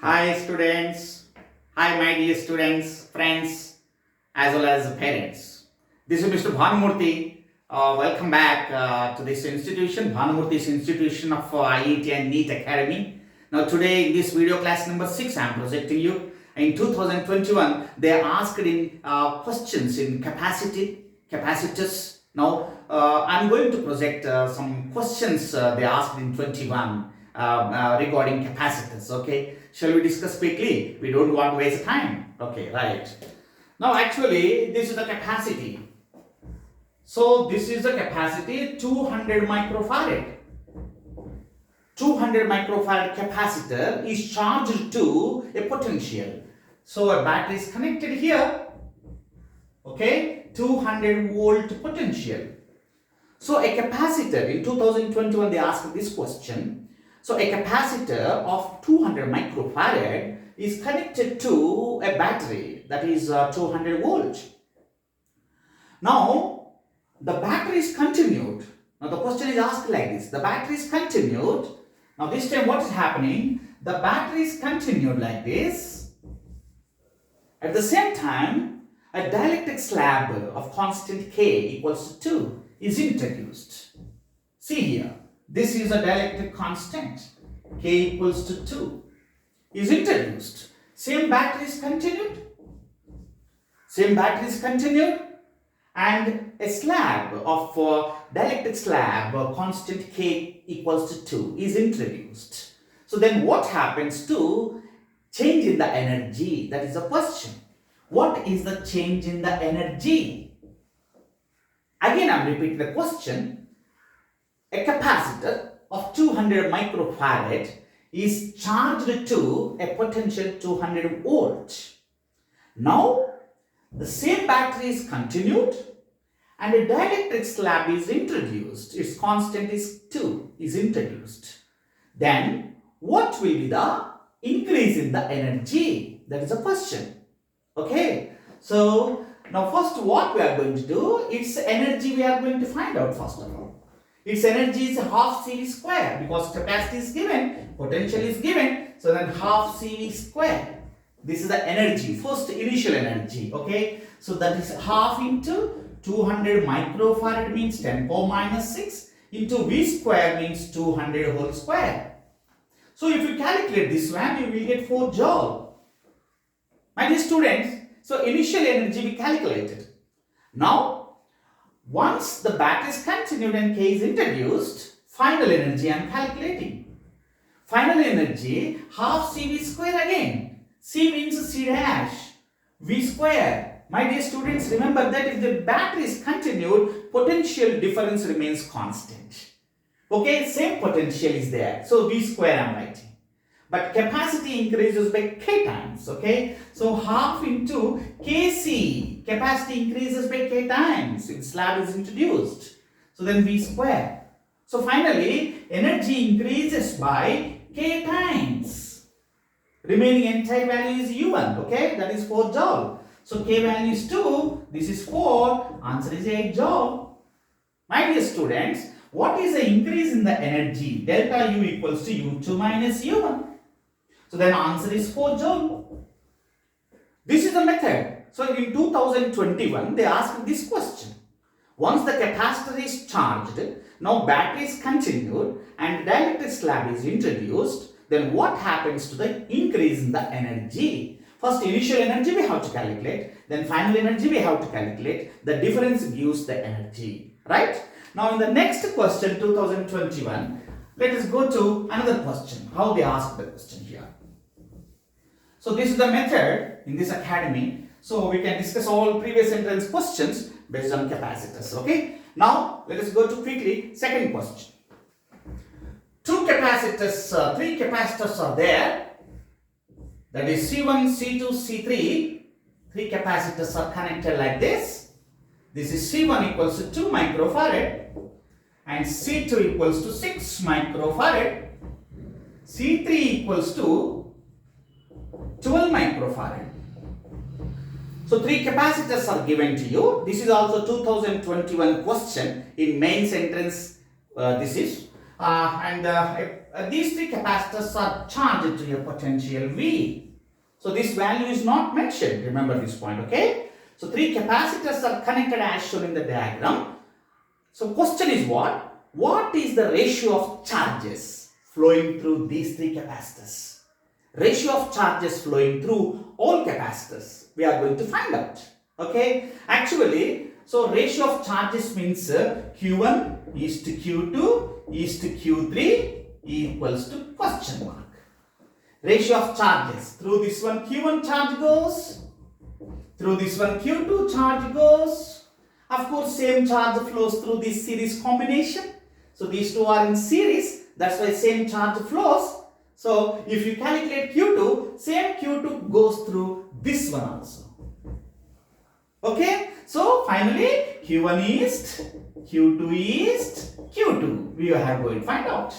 Hi students, hi my dear students, friends as well as parents. This is Mr. BHANU MOORTHY. Welcome back to this institution, BHANU MOORTHY's institution of IIT and NEET Academy. Now today in this video class number 6 I am projecting you. In 2021 they are asked in questions in capacitors. Now I am going to project some questions they asked in 21 regarding capacitors. Okay, shall we discuss quickly? We don't want to waste time. Okay, right. Now actually this is the capacity. So this is the capacity 200 microfarad. 200 microfarad capacitor is charged to a potential. So a battery is connected here. Okay, 200 volt potential. So a capacitor in 2021 they asked this question. So a capacitor of 200 microfarad is connected to a battery that is 200 volt. Now the battery is continued. Now the question is asked like this. The battery is continued. Now this time what is happening? The battery is continued like this. At the same time, a dielectric slab of constant K equals to 2 is introduced. See here. This is a dielectric constant. K equals to 2 is introduced. Same battery is continued. Same battery is continued. And a slab of dielectric slab constant K equals to 2 is introduced. So then what happens to change in the energy? That is the question. What is the change in the energy? Again I am repeating the question. A capacitor of 200 microfarad is charged to a potential 200 volt. Now the same battery is continued and a dielectric slab is introduced. Its constant is 2 is introduced. Then what will be the increase in the energy? That is a question. Okay. So now first what we are going to do, its energy we are going to find out first of all. Its energy is half CV square because capacity is given, potential is given. So then half CV square. This is the energy, first initial energy. Okay. So that is half into 200 microfarad means 10 power minus 6 into V square means 200 whole square. So if you calculate this one, you will get 4 joule. My dear students, so initial energy we calculated. Now, once the battery is continued and K is introduced, final energy I am calculating. Final energy half CV square again. C means C dash. V square. My dear students, remember that if the battery is continued, potential difference remains constant. Okay, same potential is there. So V square I am writing. But capacity increases by K times. Okay, so half into Kc. Capacity increases by K times. Its slab is introduced. So then V square. So finally, energy increases by K times. Remaining entire value is U1. Okay, that is 4 joule. So K value is 2. This is 4. Answer is 8 joule. My dear students, what is the increase in the energy? Delta U equals to U2 minus U1. So then answer is 4 joule. This is the method. So in 2021 they asked this question. Once the capacitor is charged, now battery is continued and dielectric slab is introduced, then what happens to the increase in the energy? First initial energy we have to calculate, then final energy we have to calculate. The difference gives the energy, right? Now in the next question 2021, let us go to another question. How they ask the question here. So this is the method in this academy. So we can discuss all previous entrance questions based on capacitors. Okay. Now let us go to quickly second question. Three capacitors are there. That is C1, C2, C3. 3 capacitors are connected like this. This is C1 equals to 2 microfarad and C2 equals to 6 microfarad. C3 equals to 12 microfarad. So 3 capacitors are given to you. This is also 2021 question in mains entrance. This is These three capacitors are charged to a potential V. So this value is not mentioned. Remember this point, okay? So three capacitors are connected as shown in the diagram. So question is what? What is the ratio of charges flowing through these three capacitors? Ratio of charges flowing through all capacitors. We are going to find out. Okay? Actually, so ratio of charges means Q1 is to Q2 is to Q3 equals to question mark. Ratio of charges. Through this one Q1 charge goes. Through this one Q2 charge goes. Of course, same charge flows through this series combination. So these two are in series. That's why same charge flows. So if you calculate Q2, same Q2 goes through this one also. Okay. So finally, Q1 is, Q2 is, Q2. We are going to find out.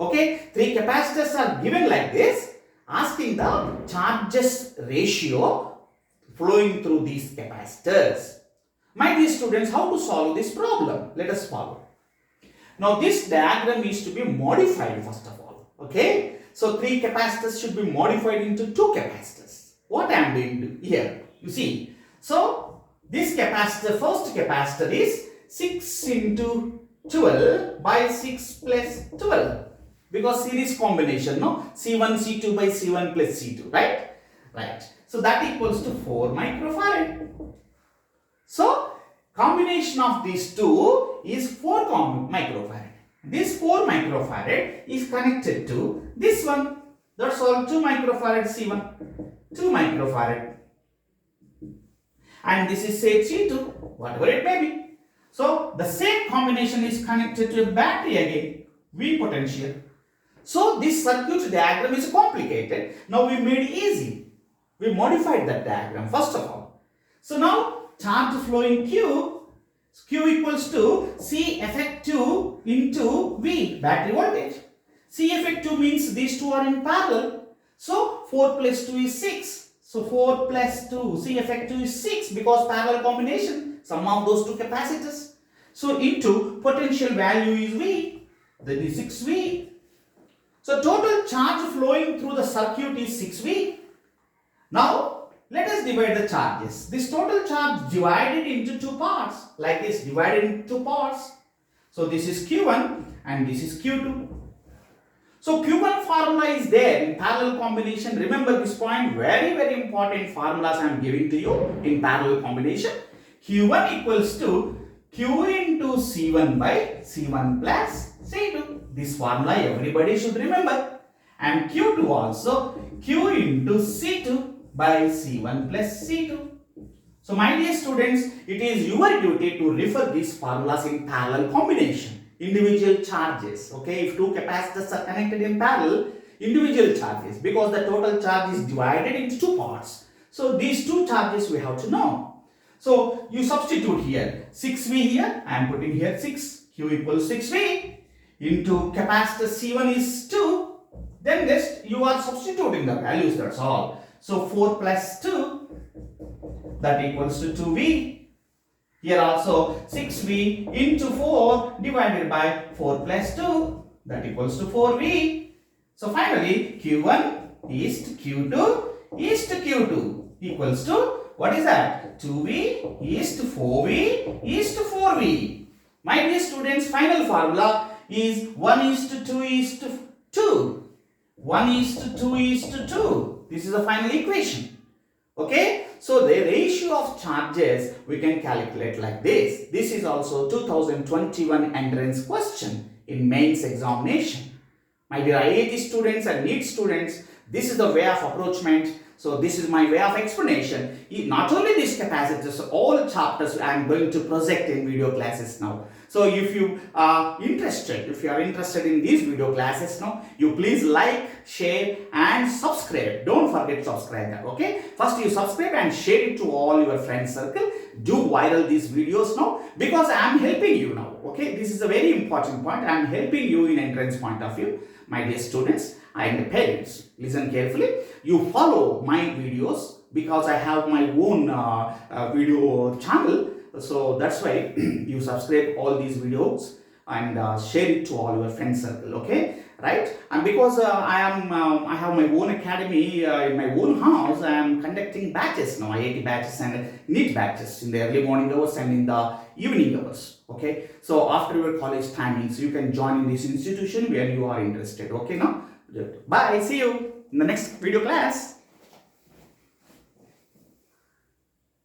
Okay. Three capacitors are given like this, asking the charges ratio flowing through these capacitors. My dear students, how to solve this problem? Let us follow. Now this diagram is to be modified first of all. Okay. So three capacitors should be modified into two capacitors. What I am doing here? You see. So this capacitor, first capacitor is 6 into 12 by 6 plus 12. Because series combination, no? C1, C2 by C1 plus C2, right? Right. So that equals to 4 microfarad. So combination of these two is 4 microfarad. This 4 microfarad is connected to this one. That's all, 2 microfarad C1, 2 microfarad. And this is say C2, whatever it may be. So the same combination is connected to a battery again, V potential. So this circuit diagram is complicated. Now we made easy. We modified that diagram first of all. So now charge flowing Q equals to C effective into V, battery voltage. C effective means these two are in parallel. So 4 plus 2 is 6. So 4 plus 2, C effective is 6 because parallel combination, sum of those two capacitors. So into potential value is V, that is 6V. So total charge flowing through the circuit is 6V. Now let us divide the charges. This total charge divided into two parts, like this, divided into two parts. So this is Q1 and this is Q2. So Q1 formula is there in parallel combination. Remember this point, very very important formulas I am giving to you in parallel combination. Q1 equals to Q into C1 by C1 plus C2. This formula everybody should remember. And Q2 also Q into C2 by C1 plus C2. So my dear students, it is your duty to refer these formulas in parallel combination. Individual charges, okay, if two capacitors are connected in parallel, individual charges, because the total charge is divided into two parts. So these two charges we have to know. So you substitute here 6V here, I am putting here 6, Q equals 6V into capacitor C1 is 2. Then next you are substituting the values, that's all. So 4 plus 2, that equals to 2V. Here also 6V into 4 divided by 4 plus 2, that equals to 4V. So finally Q1 is to Q2 is to Q2 equals to, what is that? 2V is to 4V is to 4V. My dear students, final formula is 1 is to 2 is to 2. 1 is to 2 is to 2. This is the final equation. Okay. So the ratio of charges we can calculate like this. This is also 2021 entrance question in mains examination. My dear IIT students and NEET students, this is the way of approachment. So this is my way of explanation. Not only these capacitors, all chapters I am going to project in video classes now. So if you are interested, in these video classes now, you please like, share and subscribe. Don't forget to subscribe that, okay? First you subscribe and share it to all your friend circle. Do viral these videos now because I am helping you now, okay? This is a very important point. I am helping you in entrance point of view. My dear students and parents, listen carefully. You follow my videos because I have my own video channel. So that's why you subscribe all these videos and share it to all your friend circle, okay? Right? And because I have my own academy in my own house, I am conducting batches now, IIT batches and NEET batches in the early morning hours and in the evening hours, okay? So after your college timings, you can join in this institution where you are interested, okay? Now, bye, see you in the next video class.